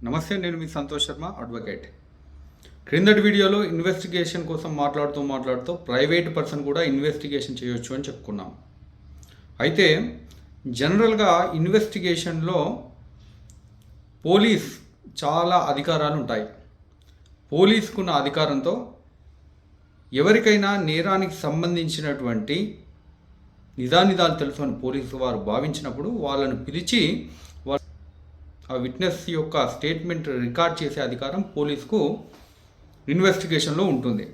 నమస్తే, నేను మీ సంతోష్ శర్మ, అడ్వకేట్. క్రిందటి వీడియోలో ఇన్వెస్టిగేషన్ కోసం మాట్లాడుతూ ప్రైవేట్ పర్సన్ కూడా ఇన్వెస్టిగేషన్ చేయొచ్చు అని చెప్పుకున్నాం. అయితే జనరల్గా ఇన్వెస్టిగేషన్లో పోలీస్ చాలా అధికారాలు ఉంటాయి. పోలీసుకున్న అధికారంతో ఎవరికైనా నేరానికి సంబంధించినటువంటి నిజానిజాలు తెలుసు అని పోలీసు వారు భావించినప్పుడు వాళ్ళను పిలిచి ఆ విట్నెస్ యొక్క స్టేట్మెంట్ రికార్డ్ చేసే అధికారం పోలీసుకు ఇన్వెస్టిగేషన్లో ఉంటుంది.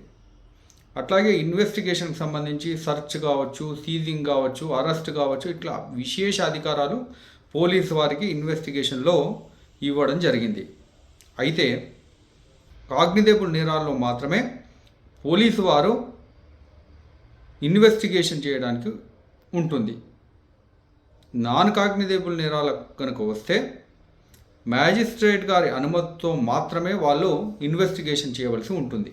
అట్లాగే ఇన్వెస్టిగేషన్కి సంబంధించి సెర్చ్ కావచ్చు, సీజింగ్ కావచ్చు, అరెస్ట్ కావచ్చు, ఇట్లా విశేష అధికారాలు పోలీసు వారికి ఇన్వెస్టిగేషన్లో ఇవ్వడం జరిగింది. అయితే కాగ్నిజబుల్ నేరాల్లో మాత్రమే పోలీసు వారు ఇన్వెస్టిగేషన్ చేయడానికి ఉంటుంది. నాన్ కాగ్నిజబుల్ నేరాలకు కనుక వస్తే మ్యాజిస్ట్రేట్ గారి అనుమతితో మాత్రమే వాళ్ళు ఇన్వెస్టిగేషన్ చేయవలసి ఉంటుంది.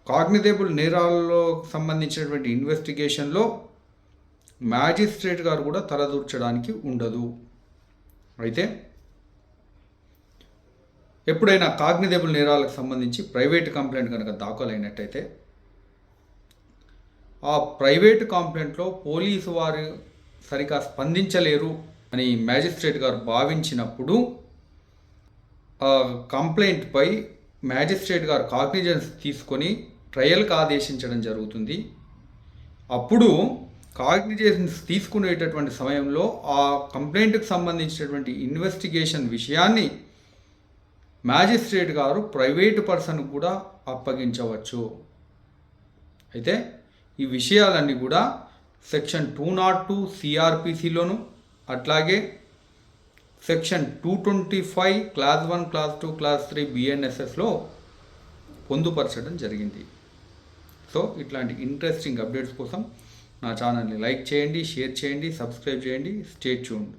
కాగ్నిజబుల్ నేరాల్లో సంబంధించినటువంటి ఇన్వెస్టిగేషన్లో మ్యాజిస్ట్రేట్ గారు కూడా తలదూర్చడానికి ఉండదు. అయితే ఎప్పుడైనా కాగ్నిజబుల్ నేరాలకు సంబంధించి ప్రైవేట్ కంప్లైంట్ కనుక దాఖలైనట్టయితే ఆ ప్రైవేట్ కంప్లైంట్లో పోలీసు వారు సరిగా స్పందించలేరు అని మ్యాజిస్ట్రేట్ గారు భావించినప్పుడు ఆ కంప్లైంట్పై మ్యాజిస్ట్రేట్ గారు కాగ్నిజెన్స్ తీసుకొని ట్రయల్కి ఆదేశించడం జరుగుతుంది. అప్పుడు కాగ్నిజెన్స్ తీసుకునేటటువంటి సమయంలో ఆ కంప్లైంట్కి సంబంధించినటువంటి ఇన్వెస్టిగేషన్ విషయాన్ని మ్యాజిస్ట్రేట్ గారు ప్రైవేటు పర్సన్కి కూడా అప్పగించవచ్చు. అయితే ఈ విషయాలన్నీ కూడా సెక్షన్ 202 సిఆర్పిసిలోను, అట్లాగే సెక్షన్ 225 క్లాస్ 1, క్లాస్ 2, క్లాస్ 3 బిఎన్ఎస్ఎస్లో పొందుపరచడం జరిగింది. సో ఇట్లాంటి ఇంట్రెస్టింగ్ అప్డేట్స్ కోసం నా ఛానల్ని లైక్ చేయండి, షేర్ చేయండి, సబ్స్క్రైబ్ చేయండి. Stay tuned.